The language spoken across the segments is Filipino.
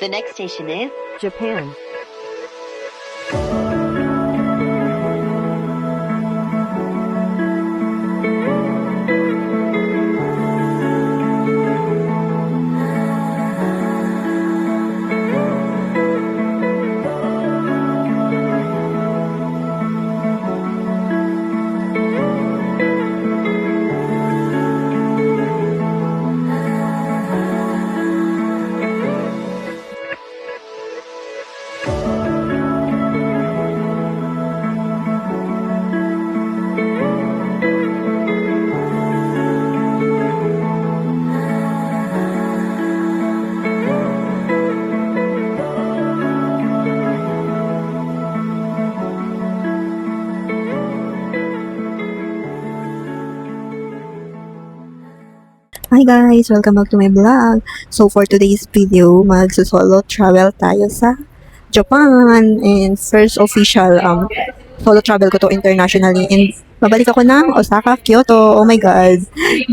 The next station is Japan. Hi guys! Welcome back to my vlog. So for today's video, mag-solo travel tayo sa Japan. And first official solo travel ko to internationally. And babalik ako ng Osaka, Kyoto. Oh my God!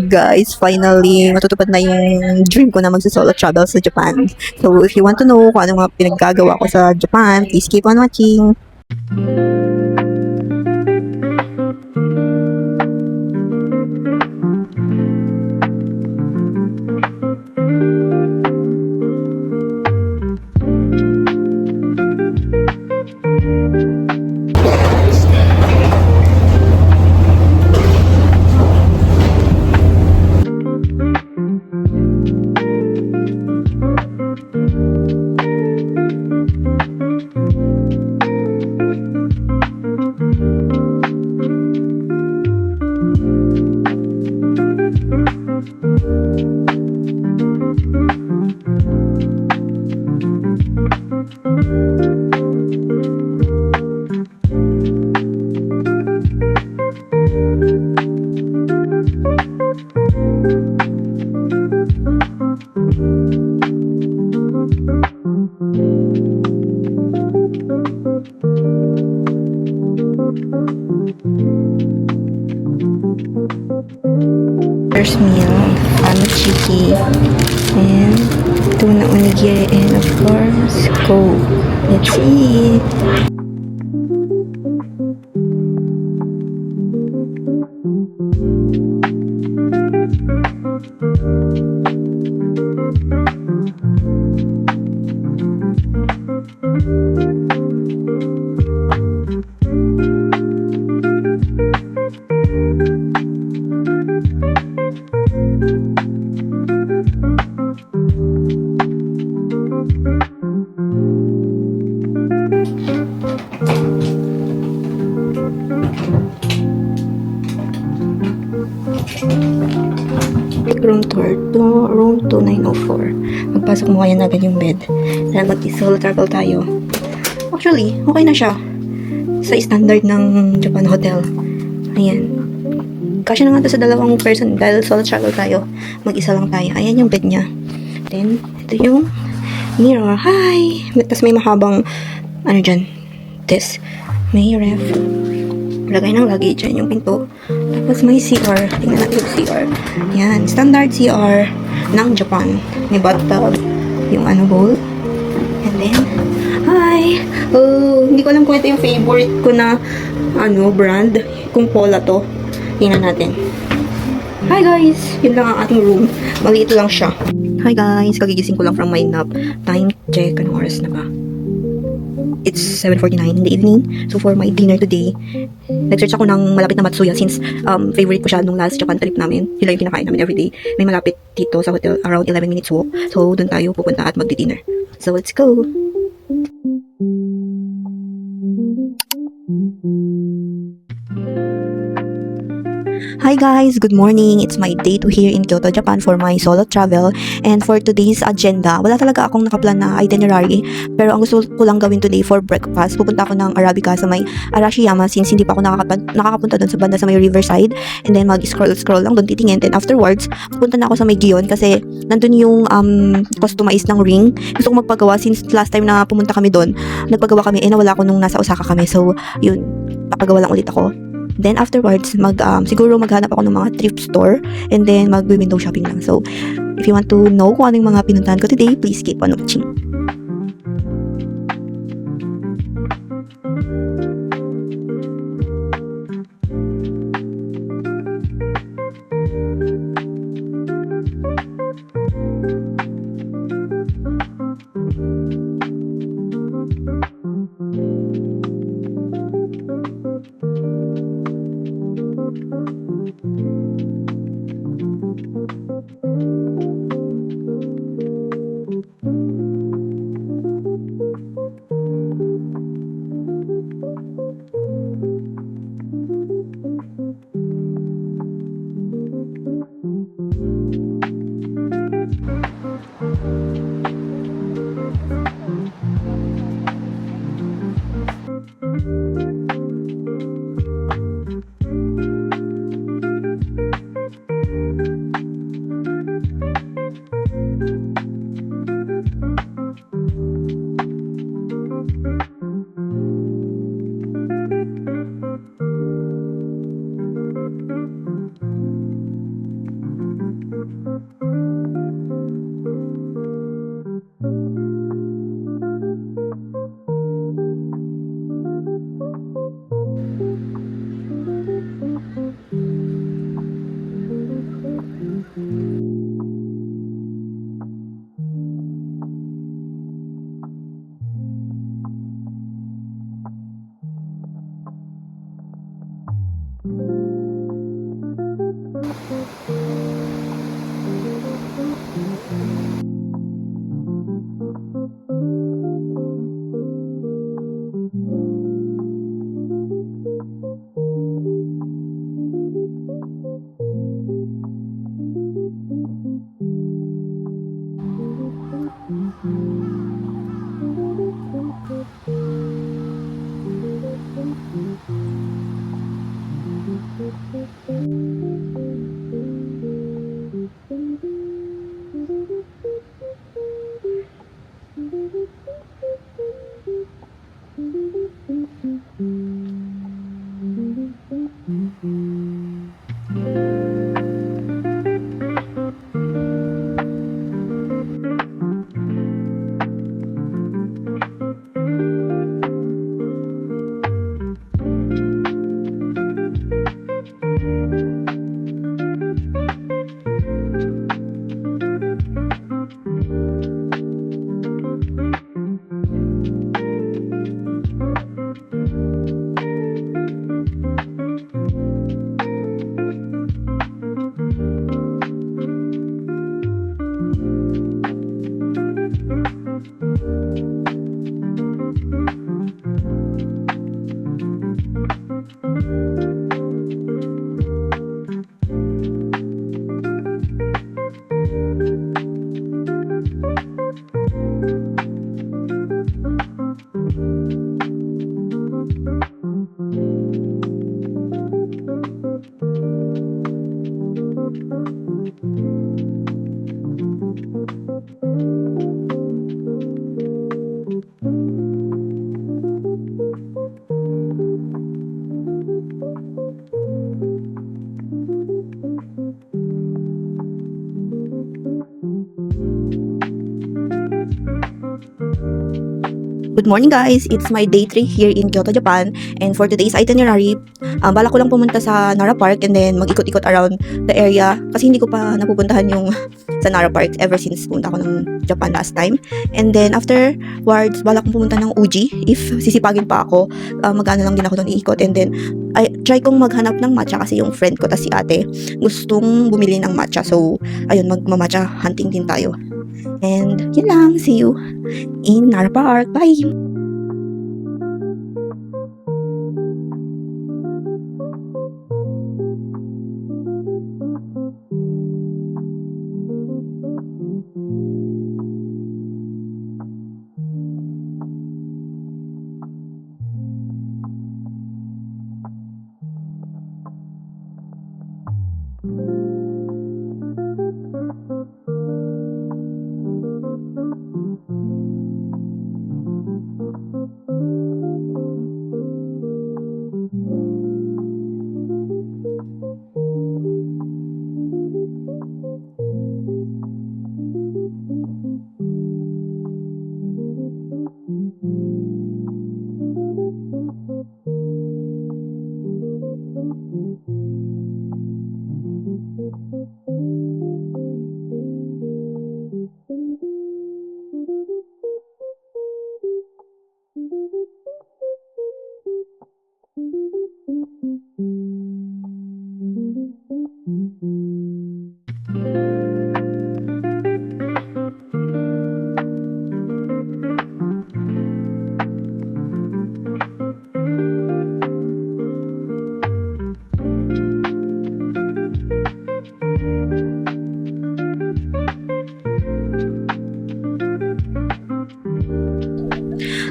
Guys, finally, matutupad na yung dream ko na mag-solo travel sa Japan. So if you want to know kung anong mga pinaggagawa ko sa Japan, please keep on watching. First meal, chiki and tuna onigiri, and of course, Coke. Let's eat! Room tour to room 2904. Magpasok mo kaya na agad yung bed. Dahil mag-solo travel tayo. Actually, okay na siya. Sa standard ng Japan hotel. Ayan. Kasya na nga to sa dalawang person dahil solo travel tayo. Mag-isa lang tayo. Ayan yung bed niya. Then, ito yung mirror. Hi! Tapos may mahabang, dyan, desk. May ref. Lagay ng luggage. Yan yung pinto. Tapos may CR. Tingnan natin yung CR. Yan. Standard CR ng Japan. May bathtub. Yung bowl. And then, hi! Oh, hindi ko alam kung ito yung favorite ko na brand. Kung Pola to. Tingnan natin. Hi guys! Yun lang ang ating room. Maliit lang siya. Hi guys! Kagigising ko lang from my nap. Time check. Anong oras na ba? It's 7:49 in the evening. So for my dinner today, nag-search ako ng malapit na Matsuya since favorite ko siya nung last Japan trip namin. Yun lang yung kinakain namin everyday. May malapit dito sa hotel, around 11 minutes walk. So doon tayo pupunta at magdi-dinner. So let's go! Hi guys! Good morning! It's my day 2 here in Kyoto, Japan for my solo travel. And for today's agenda, wala talaga akong nakaplan na itinerary. Pero ang gusto ko lang gawin today for breakfast, pupunta ako ng Arabica sa may Arashiyama since hindi pa ako nakakapunta doon sa banda sa may riverside. And then mag-scroll lang doon titingin. And afterwards, pupunta na ako sa may Gion kasi nandun yung customized ng ring. Gusto ko magpagawa since last time na pumunta kami doon, nagpagawa kami nawala ko nung nasa Osaka kami. So, yun, papagawa lang ulit ako. Then afterwards, siguro maghanap ako ng mga thrift store and then mag-window shopping lang. So, if you want to know kung ano yung mga pinuntahan ko today, please keep on watching. Good morning guys! It's my day 3 here in Kyoto, Japan. And for today's itinerary, bala ko lang pumunta sa Nara Park and then mag-ikot-ikot around the area. Kasi hindi ko pa napupuntahan yung sa Nara Park ever since punta ko ng Japan last time. And then afterwards, bala kong pumunta ng Uji. If sisipagin pa ako, mag-ano lang din ako doon iikot. And then, I try kong maghanap ng matcha kasi yung friend ko, tas si ate, gustong bumili ng matcha. So, ayun, magmamatcha hunting din tayo. And yun lang, see you in Nara Park. Bye!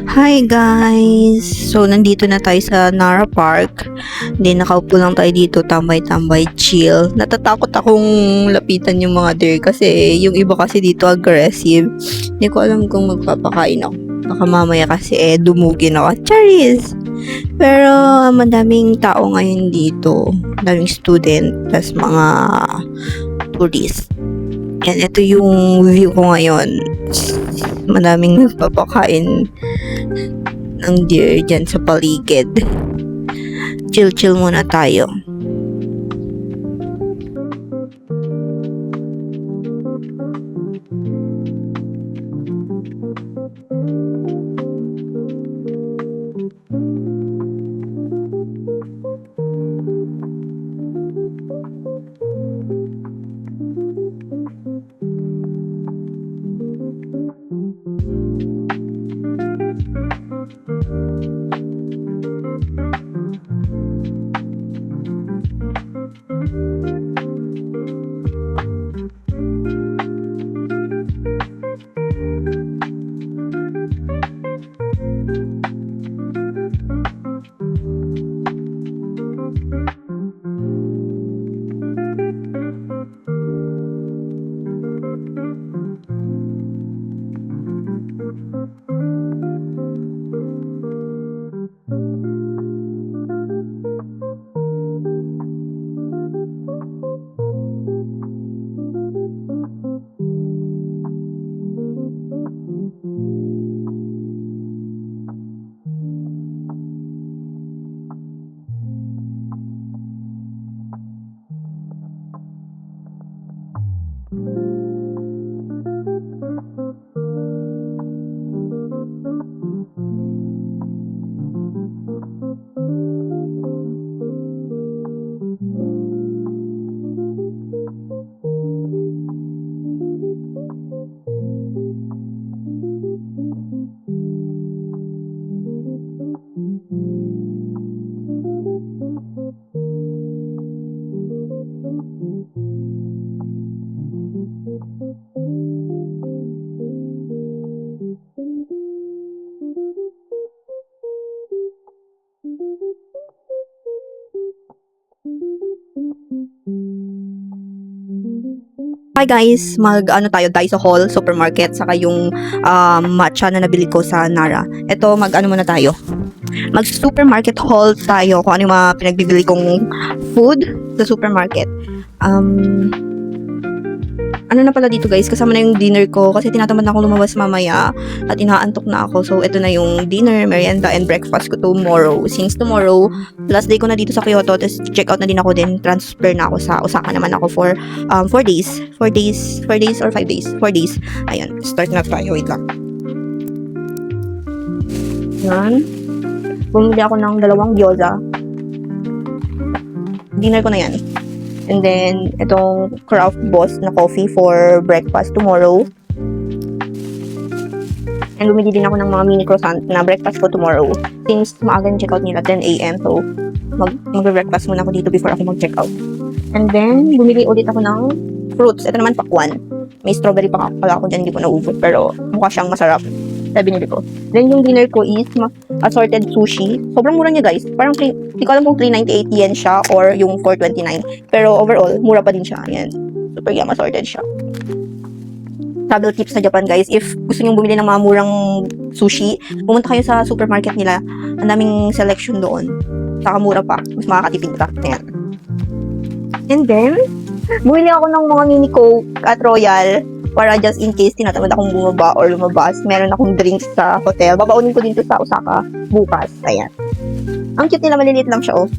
Hi guys! So, nandito na tayo sa Nara Park. Then, nakaupo lang tayo dito, tambay-tambay, chill. Natatakot akong lapitan yung mga deer kasi yung iba kasi dito aggressive. Hindi ko alam kung magpapakain ako. Baka mamaya kasi dumugin ako. Charis! Pero, madaming tao ngayon dito. Madaming student, plus mga tourist. And ito yung view ko ngayon. Madaming nagpapakain ng deer dyan sa paligid. Chill-chill muna tayo. Hi guys, mag-ano tayo sa Hall Supermarket saka yung matcha na nabili ko sa Nara. Ito, mag-ano muna tayo. Mag-supermarket haul tayo kung ano yung mga pinagbibili kong food sa supermarket. ano na pala dito guys, kasama na yung dinner ko kasi tinatamad na akong lumabas mamaya at inaantok na ako. So, ito na yung dinner, merienda, and breakfast ko tomorrow. Since tomorrow, last day ko na dito sa Kyoto, tapos check out na din ako din. Transfer na ako sa Osaka naman ako for 4 days. 4 days or 5 days? 4 days. Ayun, start na tayo. Wait lang. Yan. Bumili ako ng 2 gyoza. Dinner ko na yan. And then, itong Craft Boss na coffee for breakfast tomorrow. And bumili din ako ng mga mini croissant na breakfast ko tomorrow. Since maaga yung checkout nila, 10 a.m. So, mag-breakfast muna ako dito before ako mag-checkout. And then, bumili ulit ako ng fruits. Ito naman, pakwan. May strawberry pa pala ako dyan, hindi ko naubos. Pero, mukha siyang masarap. Kaya binili ko. Then, yung dinner ko is assorted sushi. Sobrang mura niya, guys. Parang, hindi ko alam kung 398 yen siya or yung 429. Pero, overall, mura pa din siya. Ayan. Super yum, assorted siya. Travel tips sa Japan, guys. If gusto nyo bumili ng mga murang sushi, pumunta kayo sa supermarket nila. Ang daming selection doon. Saka mura pa. Mas makakatipid ka. Ayan. And then, bumili ako ng mga mini Coke at Royal para just in case tinatamad akong bumaba or lumabas. Meron akong drinks sa hotel. Babaunin ko dito sa Osaka bukas. Ayan. Ang cute nila, maliliit lang siya, oh.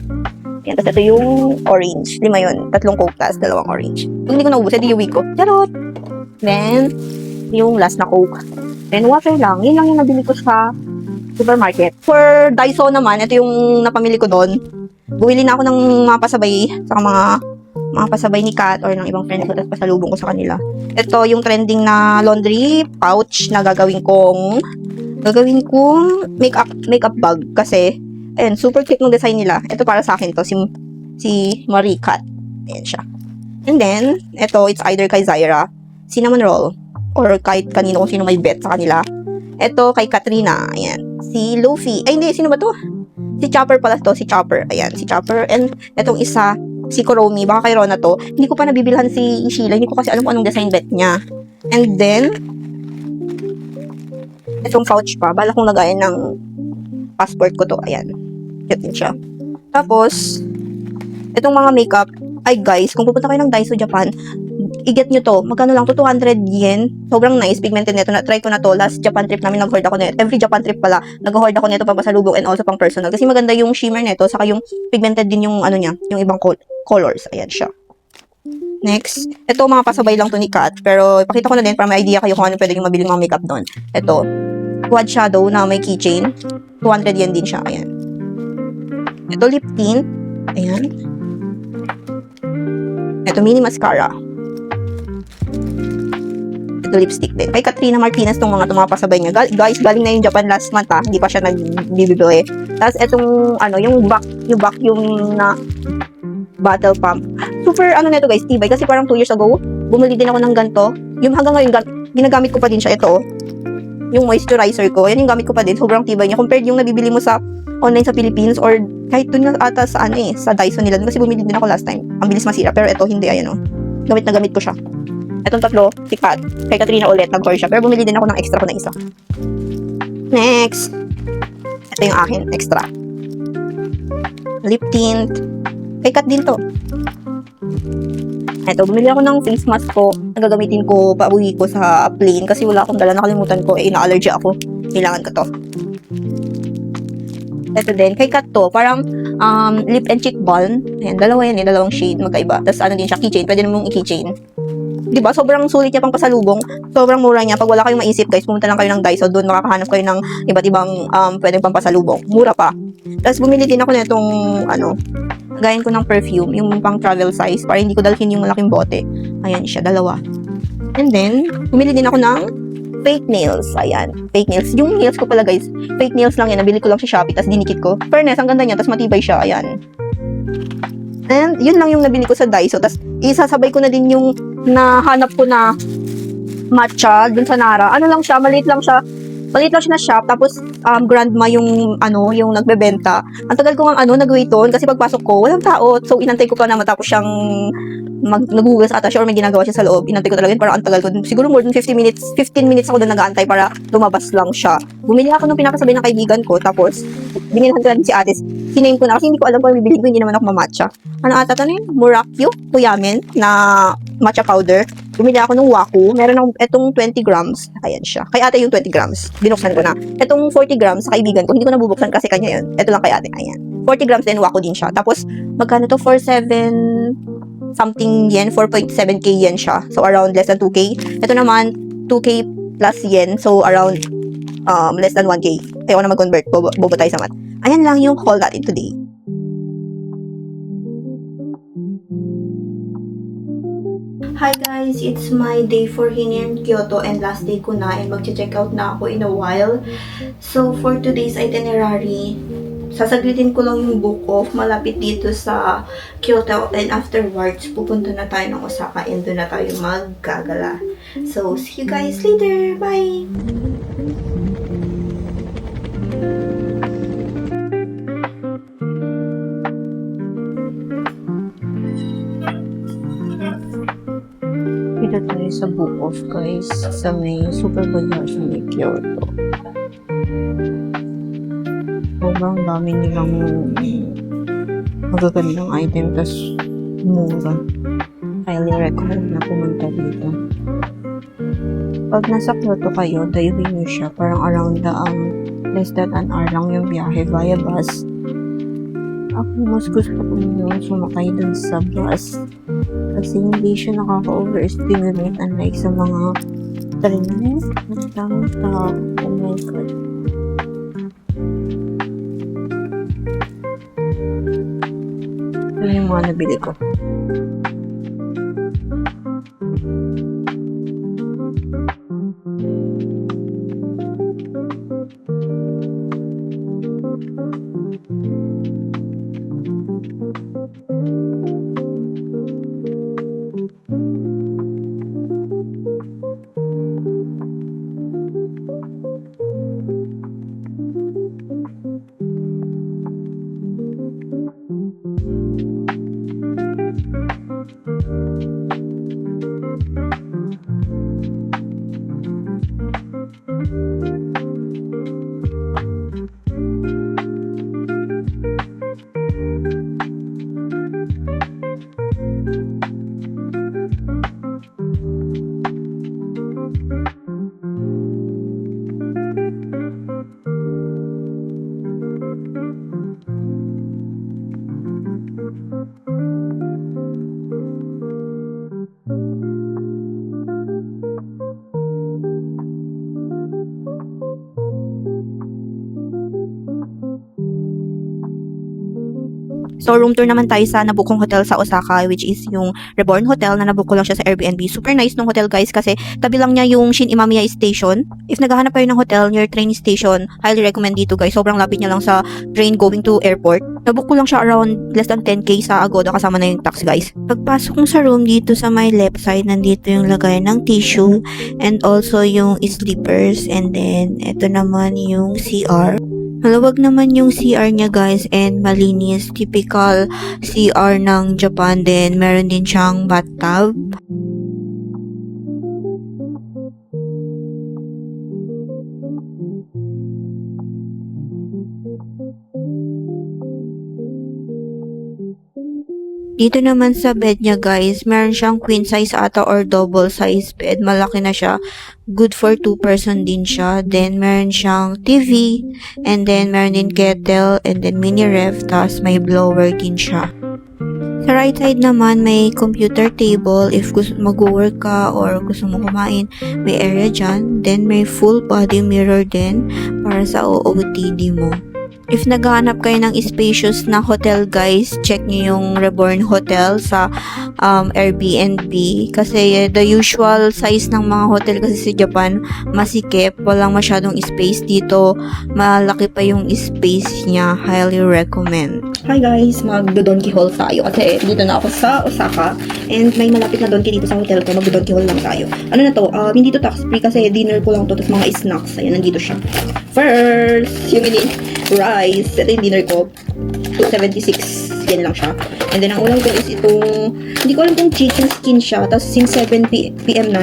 Ayan, tapos ito yung orange. 5 yun. 3 Coke, tapos 2 orange. Kung hindi ko naubos, edi yung ko. Charot! Then, yung last na Coke. Then, water lang. Yun lang yung nabili ko sa supermarket. For Daiso naman, ito yung napamili ko doon. Bumili na ako ng mga pasabay sa mga pasabay ni Kat or ng ibang friend ko, tapos pasalubong ko sa kanila. Ito yung trending na laundry pouch na gagawin kong makeup bag kasi ayun, super cute ng design nila. Ito para sa akin to, si Marie Kat. Ayan siya. And then, ito, it's either kay Zaira, cinnamon roll, or kahit kanino kung sino may bet sa kanila. Ito kay Katrina, ayan. Si Luffy, ay hindi, sino ba to? Si Chopper pala to, si Chopper. Ayan, si Chopper. And etong isa, si Kuromi, baka kay Rona to. Hindi ko pa nabibilhan si Sheila. Hindi ko kasi alam kung anong design bet niya. And then, itong pouch pa. Bala kong lagayin ng passport ko to. Ayan. Cute din siya. Tapos, itong mga makeup. Ay guys, kung pupunta kayo ng Daiso Japan, i-get nyo to. Magkano lang to? 200 yen. Sobrang nice. Pigmented neto. Na-try ko na to. Last Japan trip namin, nag-hoard ako neto. Every Japan trip pala, nag-hoard ako neto pang pasalubong and also pang personal. Kasi maganda yung shimmer neto. Saka yung pigmented din yung ano niya. Yung ibang colors. Ayan siya. Next. Ito mga pasabay lang to ni Kat. Pero ipakita ko na din para may idea kayo kung ano pwede yung mabiling mga makeup doon. Ito. Quad shadow na may keychain. 200 yen din siya. Ayan. Ito lip tint. Ayan. Ito mini mascara. Ito lipstick din. Kay Katrina Martinez tong mga pasabay niya. Guys, galing na yung Japan last month ha. Hindi pa siya nagbibili. Tapos itong ano, yung vacuum na bottle pump. Super ano nito guys, tibay. Kasi parang 2 years ago, bumili din ako ng ganito. Yung hanggang ngayon, ginagamit ko pa din siya. Ito, yung moisturizer ko. Yan yung gamit ko pa din. Sobrang tibay niya. Compared yung nabibili mo sa online sa Philippines or kahit dun nga ata sa ano sa Daiso nila. Kasi bumili din ako last time. Ang bilis masira. Pero ito, hindi. Ayan o. Gamit na gamit ko siya. Itong tatlo, si Kat. Kay Katrina ulit, nag-hoard siya. Pero bumili din ako ng extra ko na isa. Next. Ito yung akin, extra. Lip tint. Kay Kat din to. Ito, bumili ako ng face mask ko. Nagagamitin ko, pauwi ko sa plane. Kasi wala akong dala, nakalimutan ko. Ina-allergy ako. Kailangan ko to. Ito din, kay Kat to. Parang lip and cheek balm. Ayan, dalawa yan, dalawang shade, magkaiba. Tapos ano din siya, keychain. Pwede namang i-keychain. Diba? Sobrang sulit niya pang pasalubong. Sobrang mura niya. Pag wala kayong maisip, guys, pumunta lang kayo ng Daiso. Doon makakahanap kayo ng iba't ibang pwedeng pang pasalubong. Mura pa. Tapos bumili din ako nitong gayan ko ng perfume, yung pang travel size, para hindi ko dalhin yung malaking bote. Ayan siya, dalawa. And then, bumili din ako ng fake nails. Ayan, fake nails. Yung nails ko pala, guys, fake nails lang yan. Nabili ko lang sa Shopee, tapos dinikit ko. Fairness, ang ganda niya, tapos matibay siya. Ayan. And, yun lang yung nabili ko sa Daiso. Tapos, isasabay ko na din yung nahanap ko na matcha dun sa Nara. Ano lang siya, maliit lang siya na shop. Tapos, grandma yung, yung nagbebenta. Ang tagal ko nag-wait doon kasi pagpasok ko, walang tao. So, inantay ko pa na matapos siyang naghugas ata siya or may ginagawa siya sa loob. Inantay ko talaga yun, parang ang tagal ko. Siguro more than 15 minutes ako doon nag-aantay para lumabas lang siya. Bumili ako ng pinakasabay ng kaibigan ko. Tapos, binilhan ko na din si ate. Siname ko na kasi hindi ko alam kung bibilhin ko, hindi naman ako mamatcha. Ano ata ito na yun? Murakyu Kuyamen na matcha powder. Bumili ako ng Waku. Meron ng etong 20 grams. Ayan siya. Kay ate yung 20 grams. Binuksan ko na. Etong 40 grams sa kaibigan ko. Hindi ko nabubuksan kasi kanya yun. Ito lang kay ate. Ayan. 40 grams din, Waku din siya. Tapos, magkano to? 47 something yen. 4.7k yen siya. So, around less than 2k. Ito naman, 2k plus yen. So, around less than 1k. Ayaw ko na mag-convert. Bobo tayo sa mat. Ayan lang yung haul natin today. Hi guys, it's my day 4 here in Kyoto and last day ko na and mag-check out na ako in a while. So for today's itinerary, sasaglitin ko lang yung book off malapit dito sa Kyoto and afterwards pupunta na tayo ng Osaka and doon na tayo maggagala. So see you guys later. Bye! Dito tayo sa book off guys, sa may Super Bazaar sa may Kyoto. Sobrang dami nilang magagandang item, tas mura. Highly recommend na pumunta dito. Pag nasa Kyoto kayo, dayuhin nyo siya. Parang around less than an hour lang yung biyahe via bus. Ako mas gusto ko yung sumakay dun sa bus. Kasi hindi siya nakaka-overstimulate unlike sa mga train. Oh my god. Ito yung mga nabili ko. So, room tour naman tayo sa nabook kong hotel sa Osaka, which is yung Reborn Hotel na nabook ko lang siya sa Airbnb. Super nice nung hotel, guys, kasi tabi lang niya yung Shin Imamiya Station. If naghahanap kayo ng hotel near train station, highly recommend dito, guys. Sobrang lapit niya lang sa train going to airport. Nabook ko lang siya around less than 10k sa Agoda, kasama na yung tax, guys. Pagpasok ko sa room dito sa my left side, nandito yung lagay ng tissue and also yung sleepers, and then ito naman yung CR. Malawag naman yung CR niya, guys, and malinis. Typical CR ng Japan. Then, meron din siyang bathtub. Dito naman sa bed niya, guys, meron siyang queen size ata or double size bed. Malaki na siya. Good for 2 person din siya. Then, meron siyang TV. And then, meron din kettle. And then, mini ref. Tapos, may blower din siya. Sa right side naman, may computer table. If gusto mag-work ka or gusto mo kumain, may area dyan. Then, may full body mirror din para sa OOTD mo. If naghahanap kayo ng spacious na hotel, guys, check nyo yung Reborn Hotel sa Airbnb. Kasi the usual size ng mga hotel kasi sa Japan, masikip, walang masyadong space. Dito, malaki pa yung space niya. Highly recommend. Hi guys, mag-donkey haul tayo. Kasi dito na ako sa Osaka. And may malapit na donkey dito sa hotel ko. Mag-donkey haul lang tayo. Ano na to? Hindi to tax free kasi dinner ko lang to. Tapos mga snacks. Ayan, nandito siya. First, yung rice. Ito yung dinner ko. 276. Yan lang siya. And then, ang ulam ko is itong, hindi ko alam kung chicken skin siya. Tapos, since 7 p.m. na,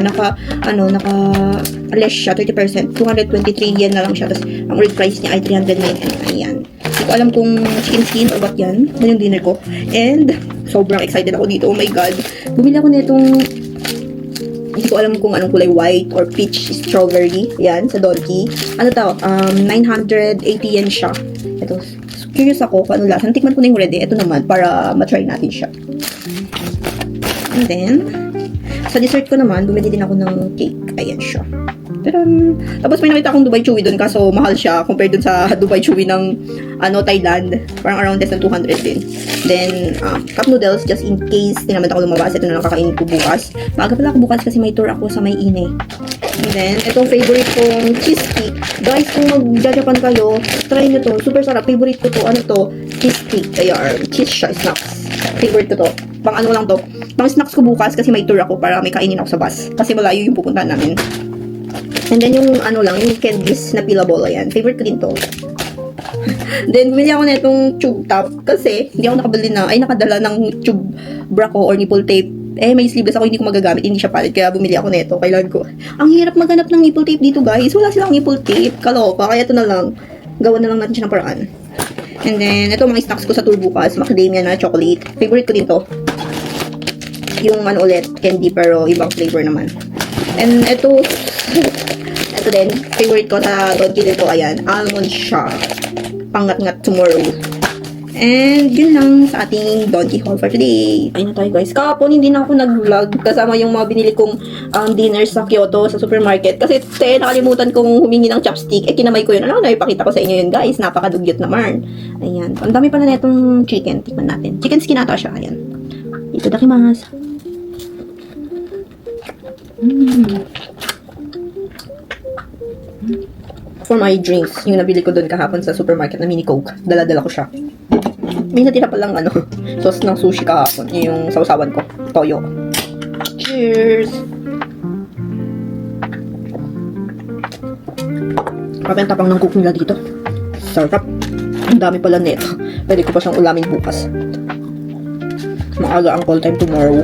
less siya, 30%. 223 yen na lang siya. Tapos, ang order price niya ay 309. Ayan. Hindi ko alam kung chicken skin or what yan. Yan yung dinner ko. And, sobrang excited ako dito. Oh my God. Bumili ako na itong Hindi ko alam kung anong kulay, white or peach strawberry. Yan, sa Donkey. Ano to? 980 yen siya. Ito, curious ako kung ano lasa. Tikman ko na yung red eh. Ito naman, para matry natin siya. And then, sa dessert ko naman, bumili din ako ng cake. Ayan siya. Tapos may nakita akong Dubai Chewy doon, kaso mahal siya compared dun sa Dubai Chewy ng Thailand. Parang around less than 200 din. Then, cup noodles, just in case di naman ako lumabas. Ito na lang kakainin ko bukas. Maaga pala ako bukas kasi may tour ako sa May Ine. And then, itong favorite kong cheesecake. Guys, kung mag-Japan kayo, try nyo to. Super sarap. Favorite ko to. Ano to? Cheesecake. Ayan. Cheese siya. Snacks. Favorite ko to. Pang ano lang to. Pang snacks ko bukas kasi may tour ako para may kainin ako sa bus. Kasi malayo yung pupuntahan namin. And then yung yung candies na peelable, ayan. Favorite ko din to. Then, bumili ako na itong tube top kasi hindi ako nakadala ng tube bra ko or nipple tape. May sleeveless ako, hindi ko magagamit, hindi siya palit. Kaya bumili ako nito, kailan ko. Ang hirap maghanap ng nipple tape dito, guys. Wala silang nipple tape. Kaloka. Kaya ito na lang. Gawa na lang natin siya ng paraan. And then, ito mga snacks ko sa tour bukas. Macadamia na chocolate. Favorite ko din to. Yung ulit, candy pero ibang flavor naman. And ito din, favorite ko sa Donkey dito, ayan, almond siya. Pangat-ngat tomorrow. And yun lang sa ating Donkey haul for today. Ayun na tayo guys. Kahapon hindi na ako nag-vlog kasama yung mga binili kong dinner sa Kyoto sa supermarket. Kasi nakalimutan kong humingi ng chopstick. Kinamay ko yun. Naipakita ko sa inyo yun guys. Napakadugyot naman. Ayan. Ang dami pala na itong chicken. Tikman natin. Chicken skin ata siya. Ayan. Itadakimasu. For my drinks, yung nabili ko doon kahapon sa supermarket na mini coke, dala-dala ko siya. May natira palang sauce ng sushi kahapon, yung sausawan ko, toyo. Cheers! Grabe ang tapang ng coke nila dito. Sarap. Ang dami pala nito. Pwede ko pa siyang ulamin bukas. Maaga ang call time tomorrow.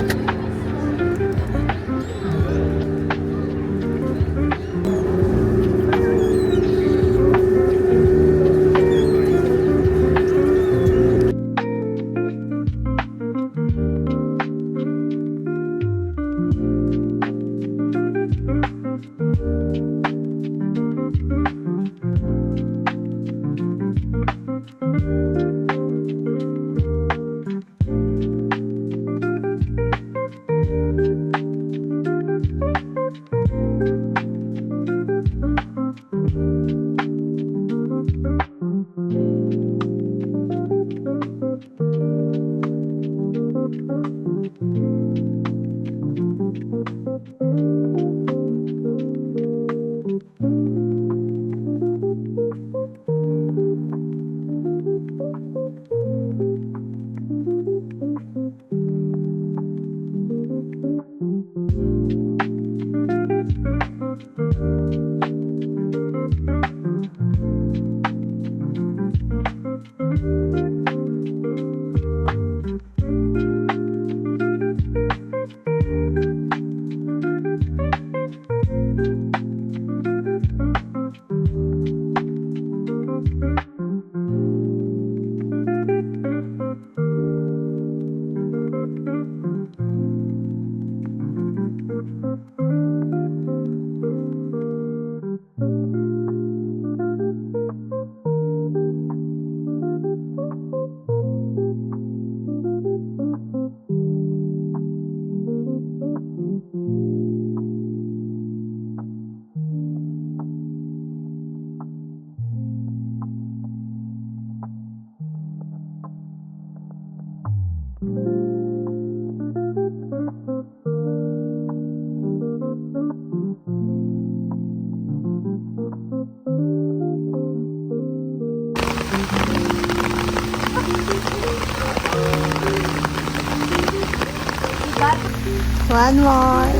One more.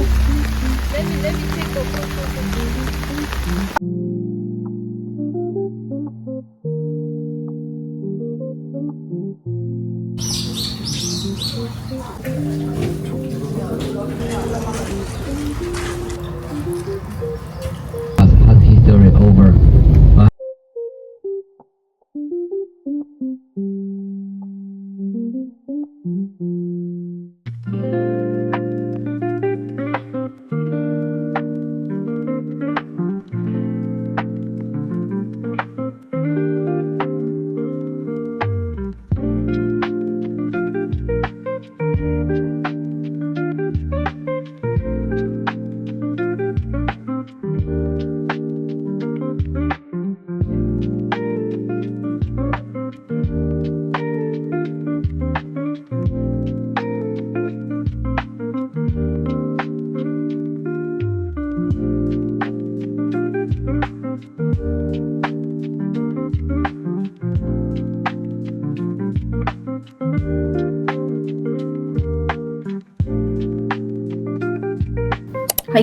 Let me take a photo. Hot history over.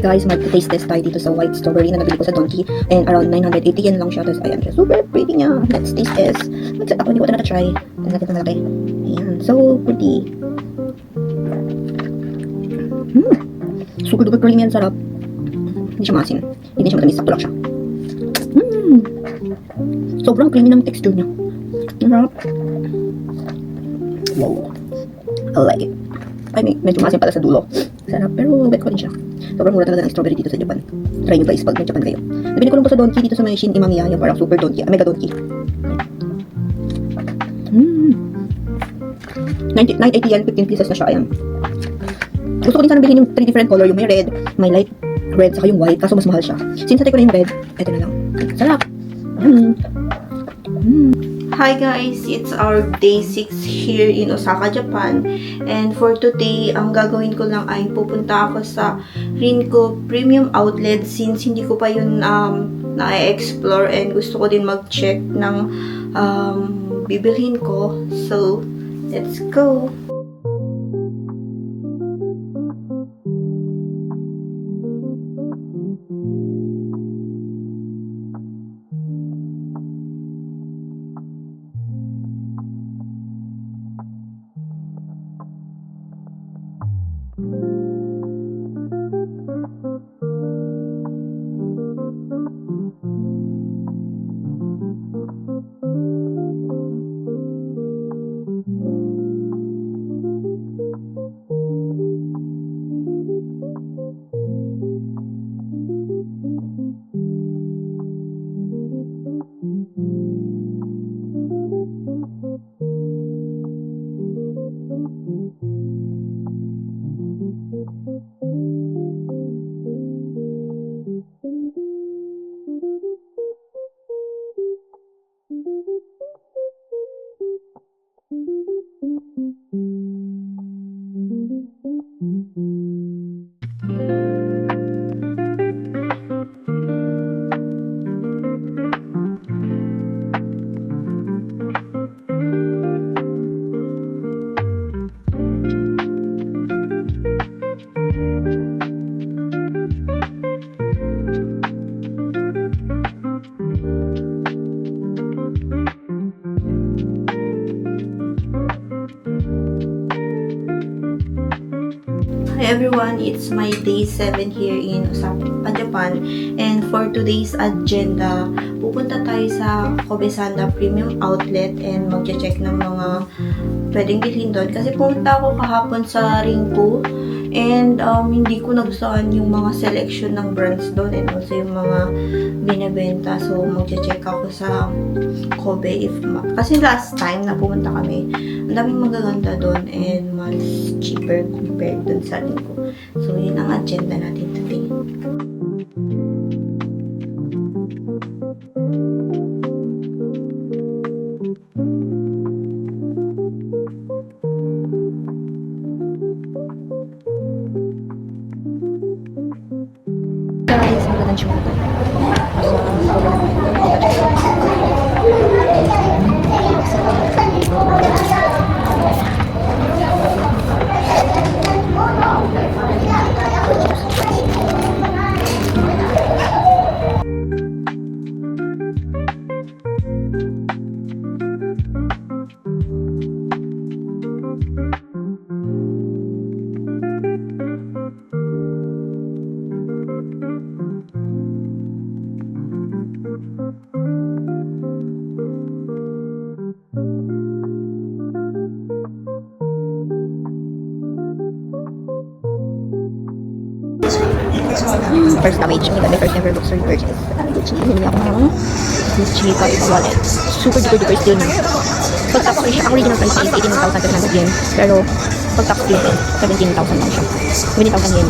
Hi guys, mag-taste test tayo dito sa white strawberry na nabili ko sa Donkey. And around 980 yen lang siya. Tapos ayan siya. Super pretty niya. Let's taste test. Ako hindi ko ito na-try. Tignan natin ito natin. Ayan. So pretty. Super duper creamy yan. Sarap. Hindi siya maasim. Hindi siya matamis. Sakto lang siya. Sobrang creamy ng texture niya. Sarap. Wow. I like it. Ay, medyo maasim pala sa dulo. Sarap, pero wet ko din siya. Sobrang mura talaga ng strawberry dito sa Japan. Try nyo guys pag nag-Japan kayo. Nabili ko lang po sa Donkey dito sa may Shin Imamiya. Yung parang super Donkey. Mega Donkey. 980 yan. 15 pieces na siya. Ayan. Gusto ko din sana bilhin yung 3 different color. Yung may red, may light red, saka yung white. Kaso mas mahal siya. Since natry ko na yung red, eto na lang. Sarap. Hi guys, it's our day 6 here in Osaka, Japan. And for today, ang gagawin ko lang ay pupunta ako sa Rinko Premium Outlet since hindi ko pa yun na-explore and gusto ko din mag-check ng bibilhin ko. So, let's go! Hi everyone, it's my day 7 here in Osaka, Japan. And for today's agenda, pupunta tayo sa Kobesanda Premium Outlet and mag-check ng mga pwedeng bilhin doon. Kasi pumunta ako kahapon sa Rinko and hindi ko nagustuhan yung mga selection ng brands doon and also yung mga binibenta. So, mag-check ako sa Kobe kasi last time na pumunta kami, ang daming magaganda doon and mas cheaper compared doon sa Rinko. So, yun ang agenda natin today. Guys, mag-lunch muna tayo. First damage, my first ever luxury purchase. Gucci, hindi ako ng Gucci Pocket Wallet. Super duper still na. Pag tax siya, ang original price is 18,700 yen. Pero pag tax yun, 17,000 lang siya. 17,000 yen.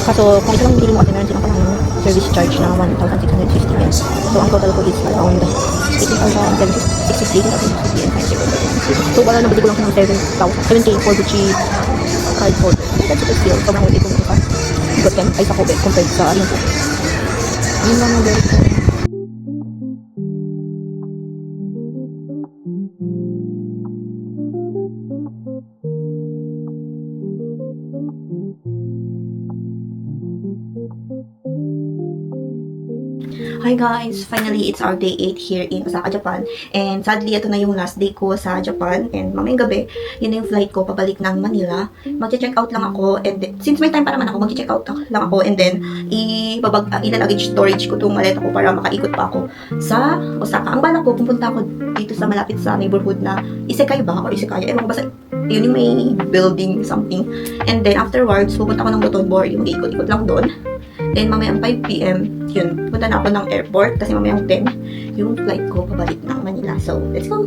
Kaso kung ito lang bilhin mo kasi meron silang parang service charge na 1,650 yen. So ang total ko is around 18,650 yen. So bala nabili ko lang ng 7K for Gucci card holder. That's super still. Sobrang worth it kung ito ka. But then, ay sa Kobe compared sa Rinko. Yun lang ang very cool. Hi guys! Finally, it's our day 8 here in Osaka, Japan. And sadly, ito na yung last day ko sa Japan. And mamayang gabi, yun na yung flight ko pabalik ng Manila. Mag-check out lang ako. And then, since may time pa naman ako, mag-check out lang ako. And then, ilalagage storage ko itong maleta ko para makaikot pa ako sa Osaka. Ang balak ko, pupunta ako dito sa malapit sa neighborhood na Isekai ba? Or Isekaya? Ewan ko basta, yun yung may building something. And then, afterwards, pupunta ako ng Dotonbori. Yung ikot-ikot lang doon. Then, mamayang 5 p.m., yun, punta na ako ng airport kasi mamayang 10 yung flight ko pabalik ng Manila. So, let's go!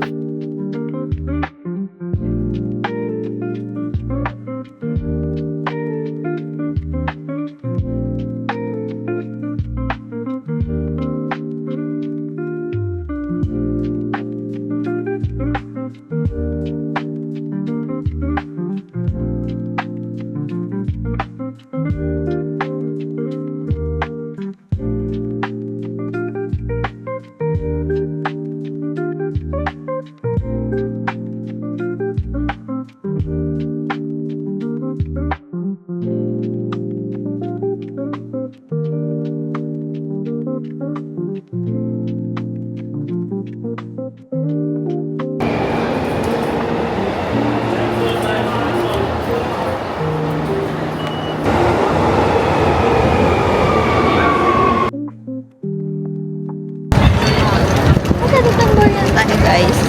Tayo guys,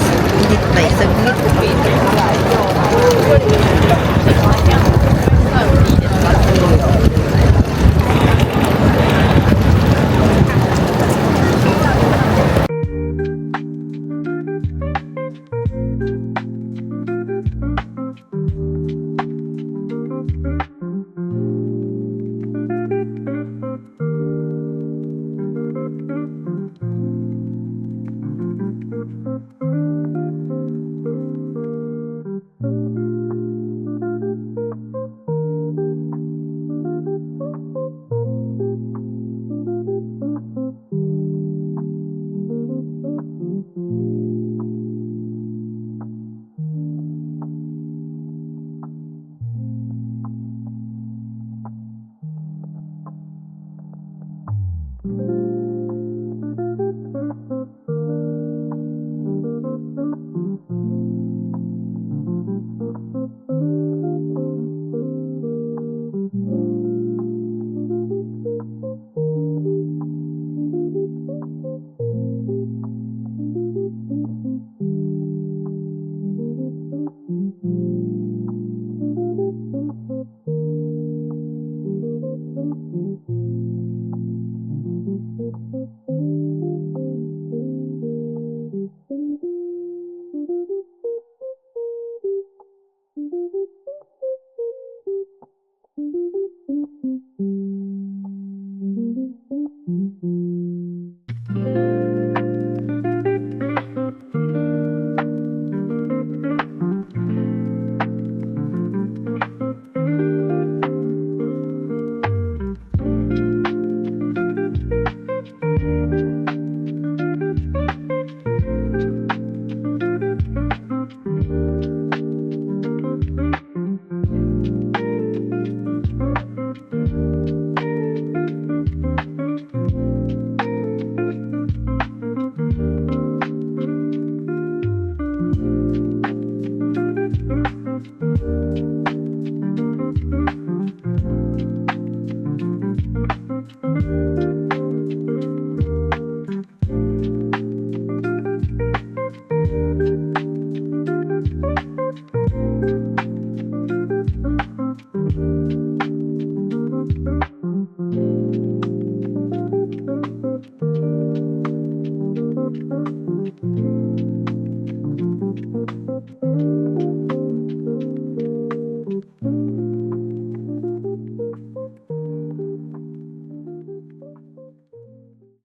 dito tayo sa